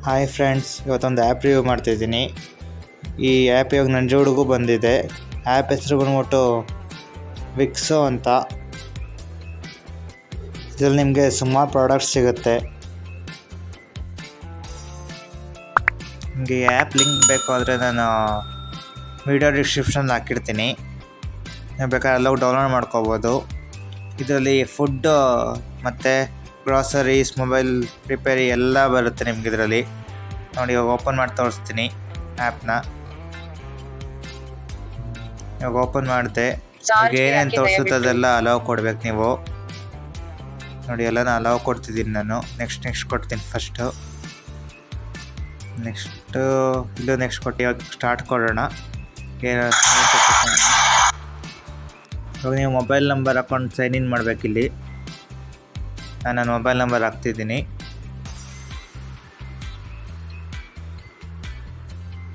Hi friends, ಇವತ್ತೊಂದು app review ಮಾಡ್ತಿದ್ದೀನಿ. ಈ ಆ್ಯಪ್ ಇವಾಗ ನನ್ನ ಜೋಡಿಗೂ ಬಂದಿದೆ. ಆ್ಯಪ್ ಹೆಸರು ಬಂದ್ಬಿಟ್ಟು ವಿಕ್ಸೋ ಅಂತ. ಇದರಲ್ಲಿ ನಿಮಗೆ ಸುಮಾರು ಪ್ರಾಡಕ್ಟ್ಸ್ ಸಿಗುತ್ತೆ. ನಿಮಗೆ ಈ ಆ್ಯಪ್ ಲಿಂಕ್ ಬೇಕು ಆದರೆ ನಾನು ವಿಡಿಯೋ ಡಿಸ್ಕ್ರಿಪ್ಷನ್ ಹಾಕಿರ್ತೀನಿ. ನೀವು ಬೇಕಾದ್ರೆ ಎಲ್ಲವೂ ಡೌನ್ಲೋಡ್ ಮಾಡ್ಕೋಬೋದು. ಇದರಲ್ಲಿ ಫುಡ್ಡು ಮತ್ತು ಗ್ರಾಸರೀಸ್, ಮೊಬೈಲ್ ರಿಪೇರಿ ಎಲ್ಲ ಬರುತ್ತೆ ನಿಮ್ಗೆ ಇದರಲ್ಲಿ. ನೋಡಿ, ಇವಾಗ ಓಪನ್ ಮಾಡಿ ತೋರಿಸ್ತೀನಿ ಆ್ಯಪ್ನ. ಇವಾಗ ಓಪನ್ ಮಾಡಿದೆ. ಈಗ ಏನೇನು ತೋರಿಸುತ್ತೆ ಅದೆಲ್ಲ ಅಲೌ ಕೊಡ್ಬೇಕು ನೀವು. ನೋಡಿ, ಎಲ್ಲನೂ ಅಲೌ ಕೊಡ್ತಿದ್ದೀನಿ ನಾನು. ನೆಕ್ಸ್ಟ್ ಕೊಡ್ತೀನಿ ಫಸ್ಟು. ಇಲ್ಲೂ ನೆಕ್ಸ್ಟ್ ಕೊಟ್ಟು ಇವಾಗ ಸ್ಟಾರ್ಟ್ ಕೊಡೋಣ. ಇವಾಗ ನೀವು ಮೊಬೈಲ್ ನಂಬರ್ ಹಾಕೊಂಡು ಸೈನ್ ಇನ್ ಮಾಡಬೇಕಿಲ್ಲಿ. ನಾನು ನನ್ನ ಮೊಬೈಲ್ ನಂಬರ್ ಹಾಕ್ತಿದ್ದೀನಿ.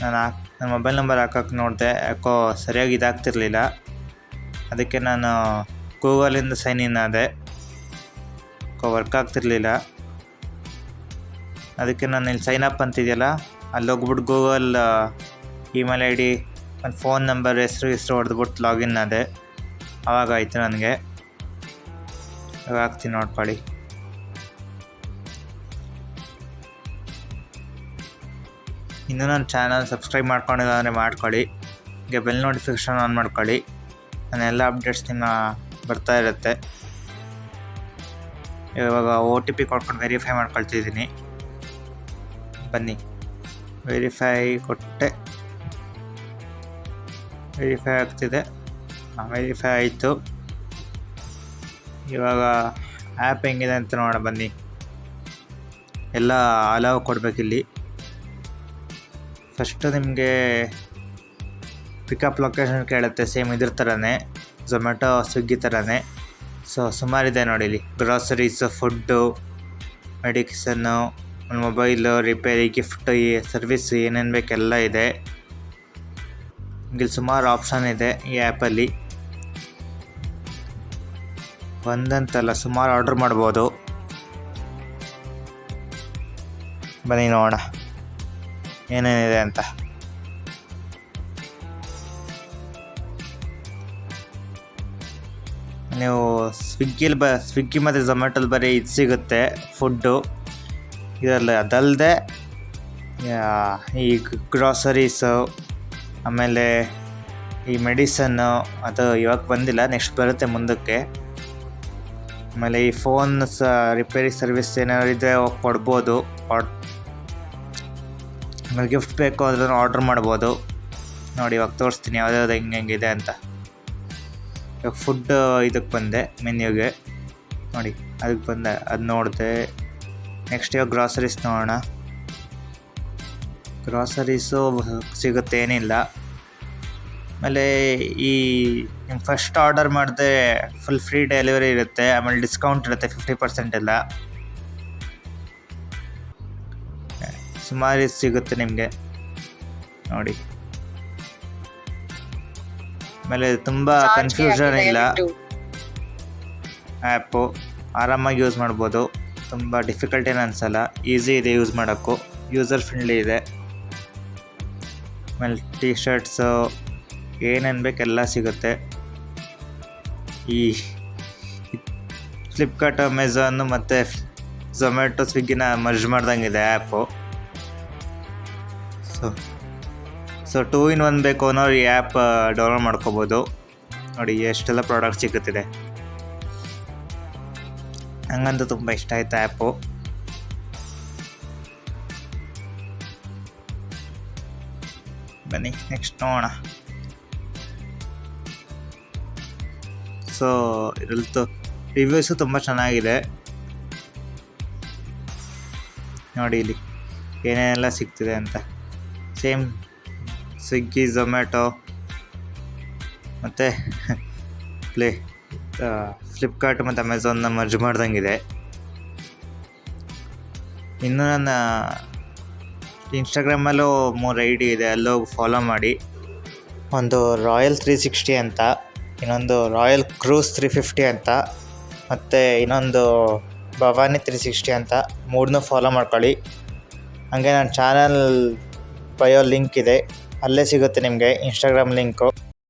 ನನ್ನ ಮೊಬೈಲ್ ನಂಬರ್ ಹಾಕೋಕ್ಕೆ ನೋಡಿದೆ, ಯಾಕೋ ಸರಿಯಾಗಿ ಇದಾಗ್ತಿರ್ಲಿಲ್ಲ. ಅದಕ್ಕೆ ನಾನು ಗೂಗಲಿಂದ ಸೈನ್ ಇನ್ ಆದೆ. ವರ್ಕ್ ಆಗ್ತಿರ್ಲಿಲ್ಲ. ಅದಕ್ಕೆ ನಾನು ಇಲ್ಲಿ ಸೈನ್ ಅಪ್ ಅಂತಿದೆಯಲ್ಲ, ಅಲ್ಲಿ ಹೋಗ್ಬಿಟ್ಟು ಗೂಗಲ್ ಇಮೇಲ್ ಐ ಡಿ, ಒಂದು ಫೋನ್ ನಂಬರ್, ಹೆಸರು ಹೊಡೆದ್ಬಿಟ್ಟು ಲಾಗಿನ್ ಆದೆ. ಆವಾಗಾಯಿತು ನನಗೆ. ಇವಾಗ ಹಾಕ್ತೀನಿ ನೋಡ್ಕೊಳ್ಳಿ. ಇನ್ನೂ ನನ್ನ ಚಾನಲ್ ಸಬ್ಸ್ಕ್ರೈಬ್ ಮಾಡ್ಕೊಂಡಿಲ್ಲ ಅಂದರೆ ಮಾಡ್ಕೊಳ್ಳಿ. ಹೀಗೆ ಬೆಲ್ ನೋಟಿಫಿಕೇಷನ್ ಆನ್ ಮಾಡ್ಕೊಳ್ಳಿ. ನನ್ನ ಎಲ್ಲ ಅಪ್ಡೇಟ್ಸ್ ನಿಮ್ಮ ಬರ್ತಾ ಇರುತ್ತೆ. ಇವಾಗ OTP ಕೊಟ್ಕೊಂಡು ವೆರಿಫೈ ಮಾಡ್ಕೊಳ್ತಿದ್ದೀನಿ. ಬನ್ನಿ, ವೆರಿಫೈ ಕೊಟ್ಟೆ. ವೆರಿಫೈ ಆಗ್ತಿದೆ. ವೆರಿಫೈ ಆಯಿತು. ಇವಾಗ ಆ್ಯಪ್ ಹೆಂಗಿದೆ ಅಂತ ನೋಡೋಣ ಬನ್ನಿ. ಎಲ್ಲ ಅಲೌ ಕೊಡಬೇಕಿಲ್ಲಿ. ಫಸ್ಟು ನಿಮಗೆ ಪಿಕಪ್ ಲೊಕೇಶನ್ ಕೇಳುತ್ತೆ, ಸೇಮ್ ಇದ್ರ ಥರನೇ, ಝೊಮ್ಯಾಟೊ, ಸ್ವಿಗ್ಗಿ ಥರನೇ. ಸುಮಾರಿದೆ ನೋಡಿ ಇಲ್ಲಿ. Groceries, food, medication, mobile repair, gift, service ಏನೇನು ಬೇಕೆಲ್ಲ ಇದೆ. ಇಲ್ಲಿ ಸುಮಾರು ಆಪ್ಷನ್ ಇದೆ ಈ ಆ್ಯಪಲ್ಲಿ. ಒಂದಂತಲ್ಲ, ಸುಮಾರು ಆರ್ಡ್ರ್ ಮಾಡ್ಬೋದು. ಬನ್ನಿ ನೋಡೋಣ ಏನೇನಿದೆ ಅಂತ. ನೀವು ಸ್ವಿಗ್ಗಿ ಮತ್ತು ಝೊಮ್ಯಾಟೊಲ್ಲಿ ಬರೀ ಇದು ಸಿಗುತ್ತೆ ಫುಡ್ಡು. ಇದರಲ್ಲಿ ಅದಲ್ಲದೆ ಈ ಗ್ರಾಸರೀಸು, ಆಮೇಲೆ ಈ ಮೆಡಿಸನ್ನು, ಅದು ಇವಾಗ ಬಂದಿಲ್ಲ, ನೆಕ್ಸ್ಟ್ ಬರುತ್ತೆ ಮುಂದಕ್ಕೆ. ಆಮೇಲೆ ಈ ಫೋನ್ ರಿಪೇರಿ ಸರ್ವಿಸ್ ಏನಾದ್ರು ಇದ್ದರೆ ಕೊಡ್ಬೋದು. ಆಮೇಲೆ ಗಿಫ್ಟ್ ಬೇಕು ಅದನ್ನು ಆರ್ಡ್ರ್ ಮಾಡ್ಬೋದು. ನೋಡಿ, ಇವಾಗ ತೋರಿಸ್ತೀನಿ ಯಾವುದ್ಯಾವ್ದು ಹೆಂಗಿದೆ ಅಂತ. ಇವಾಗ ಫುಡ್ ಇದಕ್ಕೆ ಬಂದೆ, ಮೆನ್ಯೂಗೆ. ನೋಡಿ, ಅದಕ್ಕೆ ಬಂದೆ, ಅದು ನೋಡಿದೆ. ನೆಕ್ಸ್ಟ್ ಇವಾಗ ಗ್ರಾಸರೀಸ್ ನೋಡೋಣ. ಗ್ರಾಸರೀಸು ಸಿಗುತ್ತೆ, ಏನಿಲ್ಲ. ಆಮೇಲೆ ಈ ನಿಮ್ಮ ಫಸ್ಟ್ ಆರ್ಡರ್ ಮಾಡಿದೆ ಫುಲ್ ಫ್ರೀ ಡೆಲಿವರಿ ಇರುತ್ತೆ. ಆಮೇಲೆ ಡಿಸ್ಕೌಂಟ್ ಇರುತ್ತೆ 50% ಎಲ್ಲ. ಸುಮಾರು ಸಿಗುತ್ತೆ ನಿಮಗೆ ನೋಡಿ. ಆಮೇಲೆ ತುಂಬ ಕನ್ಫ್ಯೂಷನ್ ಇಲ್ಲ. ಆ್ಯಪು ಆರಾಮಾಗಿ ಯೂಸ್ ಮಾಡ್ಬೋದು. ತುಂಬ ಡಿಫಿಕಲ್ಟ್ ಏನು ಅನಿಸಲ್ಲ. ಈಸಿ ಇದೆ ಯೂಸ್ ಮಾಡೋಕ್ಕೂ, ಯೂಸರ್ ಫ್ರೆಂಡ್ಲಿ ಇದೆ. ಆಮೇಲೆ ಟೀ ಶರ್ಟ್ಸು ಏನೇನು ಬೇಕೆಲ್ಲ ಸಿಗುತ್ತೆ. ಈ ಫ್ಲಿಪ್ಕಾರ್ಟ್, ಅಮೆಝಾನು ಮತ್ತು ಝೊಮ್ಯಾಟೊ, ಸ್ವಿಗ್ಗಿನ ಮರ್ಜ್ ಮಾಡ್ದಂಗಿದೆ ಆ್ಯಪು. ಸೊ 2-in-1 ಬೇಕು ಅನ್ನೋರು ಈ ಆ್ಯಪ್ ಡೌನ್ಲೋಡ್ ಮಾಡ್ಕೋಬೋದು. ನೋಡಿ ಎಷ್ಟೆಲ್ಲ ಪ್ರಾಡಕ್ಟ್ ಸಿಗುತ್ತಿದೆ. ಹಂಗಂತೂ ತುಂಬ ಇಷ್ಟ ಆಯ್ತು ಆ್ಯಪು. ಬನ್ನಿ ನೆಕ್ಸ್ಟ್ ನೋಡೋಣ. ಸೊ ಇದ್ರದ್ದು ರಿವ್ಯೂಸು ತುಂಬ ಚೆನ್ನಾಗಿದೆ. ನೋಡಿ ಇಲ್ಲಿ ಏನೇನೆಲ್ಲ ಸಿಗ್ತಿದೆ ಅಂತ. ಸೇಮ್ ಸ್ವಿಗ್ಗಿ, ಝೊಮ್ಯಾಟೊ ಮತ್ತು ಫ್ಲಿಪ್ಕಾರ್ಟ್ ಮತ್ತು ಅಮೆಝಾನ್ನ ಮರ್ಜ್ ಮಾಡ್ದಂಗಿದೆ. ಇನ್ನು ನನ್ನ ಇನ್ಸ್ಟಾಗ್ರಾಮಲ್ಲೂ 3 ID ಇದೆ, ಅಲ್ಲೋಗಿ ಫಾಲೋ ಮಾಡಿ. ಒಂದು ರಾಯಲ್ 360 ಅಂತ, ಇನ್ನೊಂದು ರಾಯಲ್ ಕ್ರೂಸ್ 350 ಅಂತ, ಮತ್ತು ಇನ್ನೊಂದು ಭವಾನಿ 360 ಅಂತ. 3 ಫಾಲೋ ಮಾಡ್ಕೊಳ್ಳಿ. ಹಾಗೆ ನನ್ನ ಚಾನಲ್ ಬಯೋ ಲಿಂಕ್ ಇದೆ, ಅಲ್ಲೇ ಸಿಗುತ್ತೆ ನಿಮಗೆ ಇನ್ಸ್ಟಾಗ್ರಾಮ್ ಲಿಂಕು.